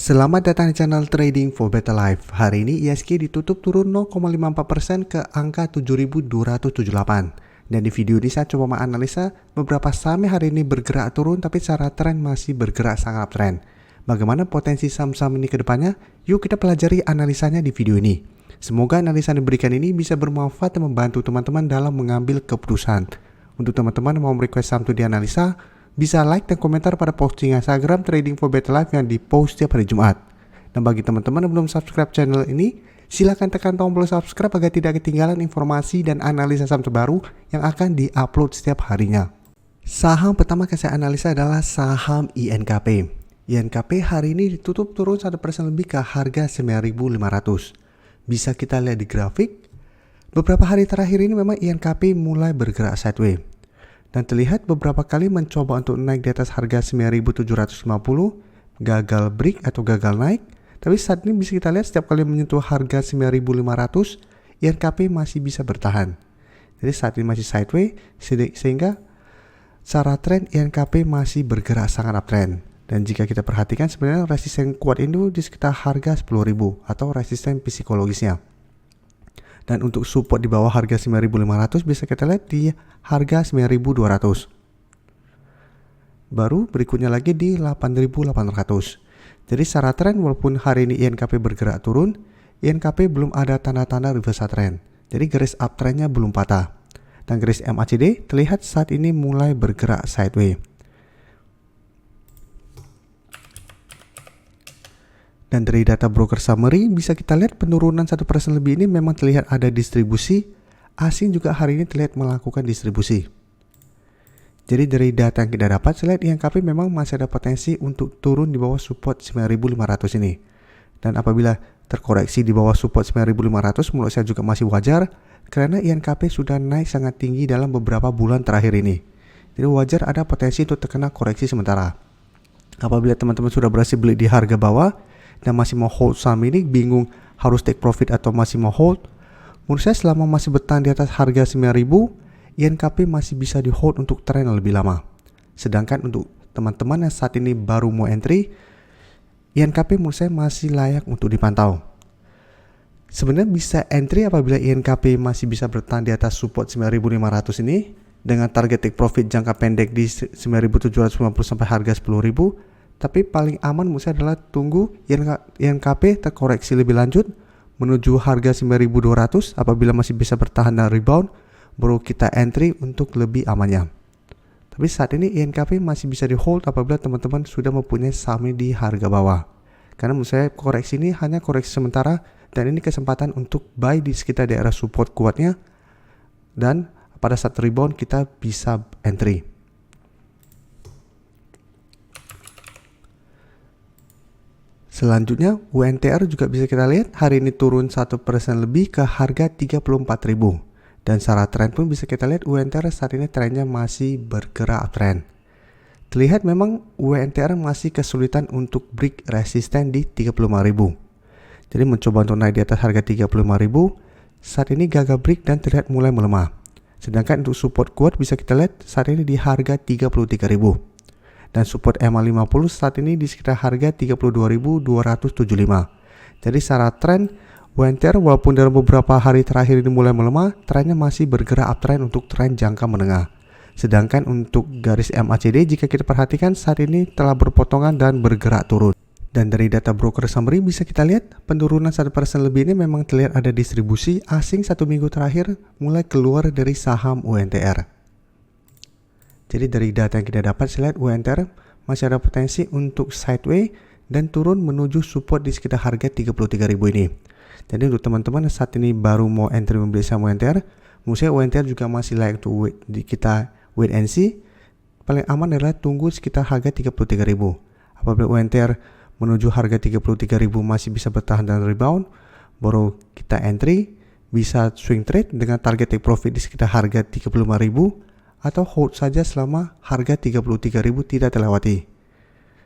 Selamat datang di channel Trading for Better Life. Hari ini ISG ditutup turun 0,54% ke angka 7.278. Dan di video ini saya coba menganalisa beberapa saham hari ini bergerak turun tapi secara tren masih bergerak sangat uptrend. Bagaimana potensi saham-saham ini ke depannya? Yuk kita pelajari analisanya di video ini. Semoga analisa yang diberikan ini bisa bermanfaat dan membantu teman-teman dalam mengambil keputusan. Untuk teman-teman yang mau request saham itu dianalisa, bisa like dan komentar pada posting Instagram Trading for Better Life yang dipost setiap hari Jumat. Dan bagi teman-teman yang belum subscribe channel ini, silakan tekan tombol subscribe agar tidak ketinggalan informasi dan analisa saham terbaru yang akan diupload setiap harinya. Saham pertama yang saya analisa adalah saham INKP. INKP hari ini ditutup turun 1% lebih ke harga 9.500. Bisa kita lihat di grafik, beberapa hari terakhir ini memang INKP mulai bergerak sideways. Dan terlihat beberapa kali mencoba untuk naik di atas harga 9.750, gagal break atau gagal naik. Tapi saat ini bisa kita lihat setiap kali menyentuh harga 9.500, INKP masih bisa bertahan. Jadi saat ini masih sideways, sehingga secara tren INKP masih bergerak sangat uptrend. Dan jika kita perhatikan sebenarnya resisten kuat itu di sekitar harga 10.000 atau resisten psikologisnya. Dan untuk support di bawah harga 9.500 bisa kita lihat di harga 9.200. Baru berikutnya lagi di 8.800. Jadi secara tren walaupun hari ini INKP bergerak turun, INKP belum ada tanda-tanda reversal trend. Jadi garis uptrendnya belum patah. Dan garis MACD terlihat saat ini mulai bergerak sideways. Dan dari data broker summary bisa kita lihat penurunan 1% lebih ini memang terlihat ada distribusi. Asing juga hari ini terlihat melakukan distribusi. Jadi dari data yang kita dapat, saya lihat INKP memang masih ada potensi untuk turun di bawah support 9.500 ini. Dan apabila terkoreksi di bawah support 9.500 menurut saya juga masih wajar. Karena INKP sudah naik sangat tinggi dalam beberapa bulan terakhir ini. Jadi wajar ada potensi untuk terkena koreksi sementara. Apabila teman-teman sudah berhasil beli di harga bawah dan masih mau hold saham ini, bingung harus take profit atau masih mau hold, menurut saya selama masih bertahan di atas harga 9.000, INKP masih bisa di hold untuk tren yang lebih lama. Sedangkan untuk teman-teman yang saat ini baru mau entry, INKP menurut saya masih layak untuk dipantau. Sebenarnya bisa entry apabila INKP masih bisa bertahan di atas support 9.500 ini dengan target take profit jangka pendek di 9.750 sampai harga 10.000. Tapi paling aman menurut saya adalah tunggu INKP terkoreksi lebih lanjut menuju harga 9.200. Apabila masih bisa bertahan dan rebound, baru kita entry untuk lebih amannya. Tapi saat ini INKP masih bisa di hold apabila teman-teman sudah mempunyai saham di harga bawah. Karena menurut saya koreksi ini hanya koreksi sementara dan ini kesempatan untuk buy di sekitar daerah support kuatnya. Dan pada saat rebound kita bisa entry. Selanjutnya UNTR juga bisa kita lihat hari ini turun 1% lebih ke harga 34.000. Dan secara tren pun bisa kita lihat UNTR saat ini trennya masih bergerak uptrend. Terlihat memang UNTR masih kesulitan untuk break resisten di 35.000. Jadi mencoba untuk naik di atas harga 35.000, saat ini gagal break dan terlihat mulai melemah. Sedangkan untuk support kuat bisa kita lihat saat ini di harga 33.000. Dan support MA50 saat ini di sekitar harga 32.275. Jadi secara tren UNTR walaupun dalam beberapa hari terakhir ini mulai melemah, trennya masih bergerak uptrend untuk tren jangka menengah. Sedangkan untuk garis MACD jika kita perhatikan saat ini telah berpotongan dan bergerak turun. Dan dari data broker summary bisa kita lihat penurunan 1% lebih ini memang terlihat ada distribusi asing 1 minggu terakhir mulai keluar dari saham UNTR. Jadi dari data yang kita dapat, saya lihat UNTR masih ada potensi untuk sideways dan turun menuju support di sekitar harga 33.000 ini. Jadi untuk teman-teman yang saat ini baru mau entry membeli saham UNTR, menurut saya UNTR juga masih layak untuk kita wait and see. Paling aman adalah tunggu sekitar harga 33.000. Apabila UNTR menuju harga 33.000 masih bisa bertahan dan rebound, baru kita entry, bisa swing trade dengan target take profit di sekitar harga 35.000. Atau hold saja selama harga 33.000 tidak terlewati.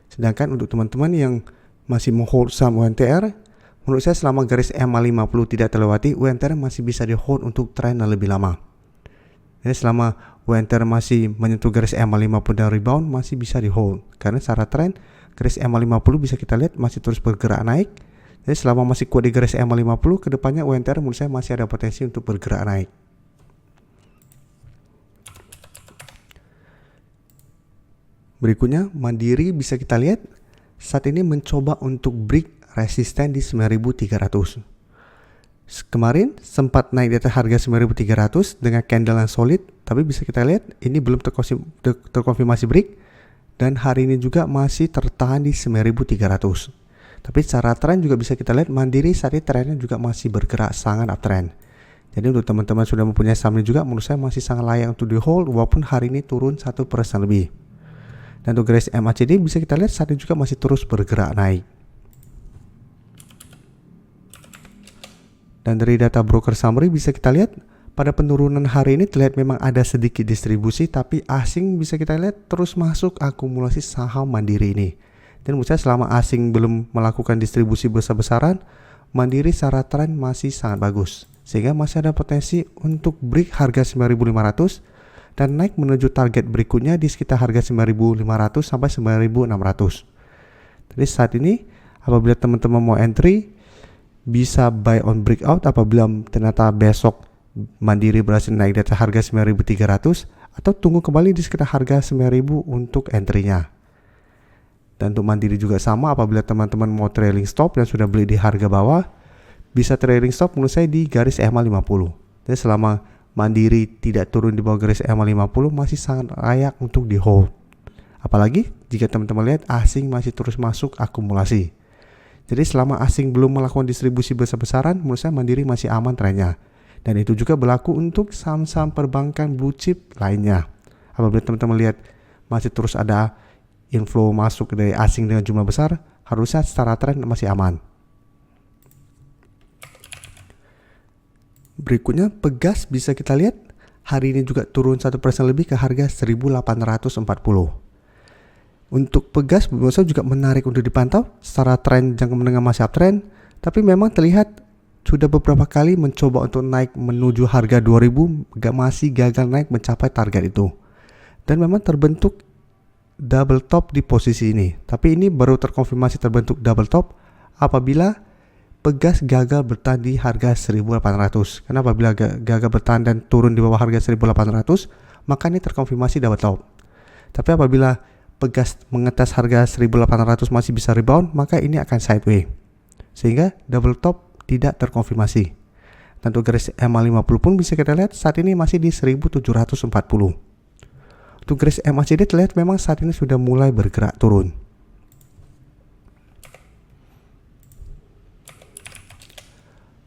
Sedangkan untuk teman-teman yang masih mau hold saham UNTR, menurut saya selama garis MA50 tidak terlewati, UNTR masih bisa di hold untuk tren yang lebih lama. Jadi selama UNTR masih menyentuh garis MA50 dan rebound masih bisa di hold. Karena secara tren garis EMA50 bisa kita lihat masih terus bergerak naik. Jadi selama masih kuat di garis EMA50, kedepannya UNTR menurut saya masih ada potensi untuk bergerak naik. Berikutnya, Mandiri bisa kita lihat saat ini mencoba untuk break resisten di 9.300. Kemarin sempat naik di atas harga 9.300 dengan candle yang solid, tapi bisa kita lihat ini belum terkonfirmasi break, dan hari ini juga masih tertahan di 9.300. Tapi secara tren juga bisa kita lihat Mandiri saat ini trennya juga masih bergerak sangat uptrend. Jadi untuk teman-teman sudah mempunyai saham ini juga, menurut saya masih sangat layak untuk di hold walaupun hari ini turun 1% lebih. Dan untuk garis MACD bisa kita lihat saat ini juga masih terus bergerak naik. Dan dari data broker summary bisa kita lihat pada penurunan hari ini terlihat memang ada sedikit distribusi, tapi asing bisa kita lihat terus masuk akumulasi saham Mandiri ini. Dan menurut saya selama asing belum melakukan distribusi besar-besaran, Mandiri secara tren masih sangat bagus. Sehingga masih ada potensi untuk break harga 9.500 dan naik menuju target berikutnya di sekitar harga 9.500 sampai 9.600. Jadi saat ini apabila teman-teman mau entry, bisa buy on breakout apabila ternyata besok Mandiri berhasil naik di atas harga 9.300, atau tunggu kembali di sekitar harga 9.000 untuk entry-nya. Dan untuk Mandiri juga sama, apabila teman-teman mau trailing stop dan sudah beli di harga bawah, bisa trailing stop menurut saya di garis EMA50. Jadi selama Mandiri tidak turun di bawah garis EMA50 masih sangat layak untuk di hold. Apalagi jika teman-teman lihat asing masih terus masuk akumulasi. Jadi selama asing belum melakukan distribusi besar-besaran, menurut saya Mandiri masih aman trennya. Dan itu juga berlaku untuk saham-saham perbankan blue chip lainnya. Apabila teman-teman lihat masih terus ada inflow masuk dari asing dengan jumlah besar, harusnya secara tren masih aman. Berikutnya Pegas bisa kita lihat hari ini juga turun 1% lebih ke harga 1.840. Untuk Pegas menurut saya juga menarik untuk dipantau. Secara tren jangka menengah masih uptrend, tapi memang terlihat sudah beberapa kali mencoba untuk naik menuju harga 2.000, masih gagal naik mencapai target itu. Dan memang terbentuk double top di posisi ini. Tapi ini baru terkonfirmasi terbentuk double top apabila Pegas gagal bertahan di harga 1.800. Karena apabila gagal bertahan dan turun di bawah harga 1.800, maka ini terkonfirmasi double top. Tapi apabila Pegas mengetes harga 1.800 masih bisa rebound, maka ini akan sideways. Sehingga double top tidak terkonfirmasi. Dan untuk garis EMA50 pun bisa kita lihat saat ini masih di 1.740. Untuk garis MACD terlihat memang saat ini sudah mulai bergerak turun.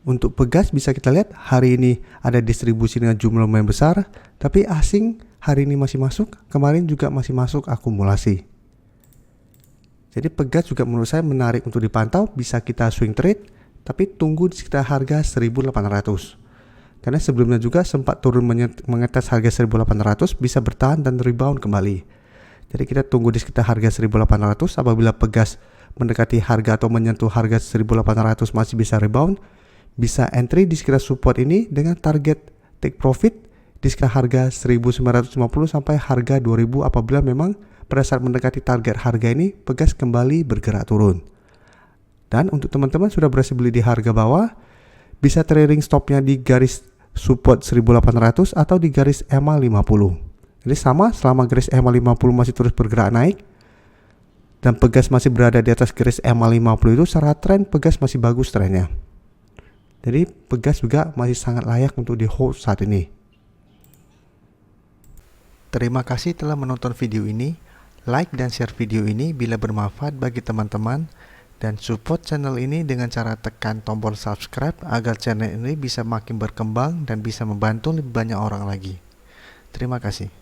Untuk Pegas bisa kita lihat hari ini ada distribusi dengan jumlah lumayan besar, tapi asing hari ini masih masuk, kemarin juga masih masuk akumulasi. Jadi Pegas juga menurut saya menarik untuk dipantau, bisa kita swing trade, tapi tunggu di sekitar harga 1.800. Karena sebelumnya juga sempat turun mengetes harga 1.800, bisa bertahan dan rebound kembali. Jadi kita tunggu di sekitar harga 1.800, apabila Pegas mendekati harga atau menyentuh harga 1.800 masih bisa rebound, bisa entry di sekitar support ini dengan target take profit di sekitar harga 1.950 sampai harga 2.000 apabila memang pada saat mendekati target harga ini Pegas kembali bergerak turun. Dan untuk teman-teman sudah berhasil beli di harga bawah, bisa trailing stopnya di garis support 1.800 atau di garis EMA50. Jadi sama, selama garis EMA50 masih terus bergerak naik dan Pegas masih berada di atas garis EMA50 itu, secara tren Pegas masih bagus trennya. Jadi Pegas juga masih sangat layak untuk di hold saat ini. Terima kasih telah menonton video ini. Like dan share video ini bila bermanfaat bagi teman-teman, dan support channel ini dengan cara tekan tombol subscribe agar channel ini bisa makin berkembang dan bisa membantu lebih banyak orang lagi. Terima kasih.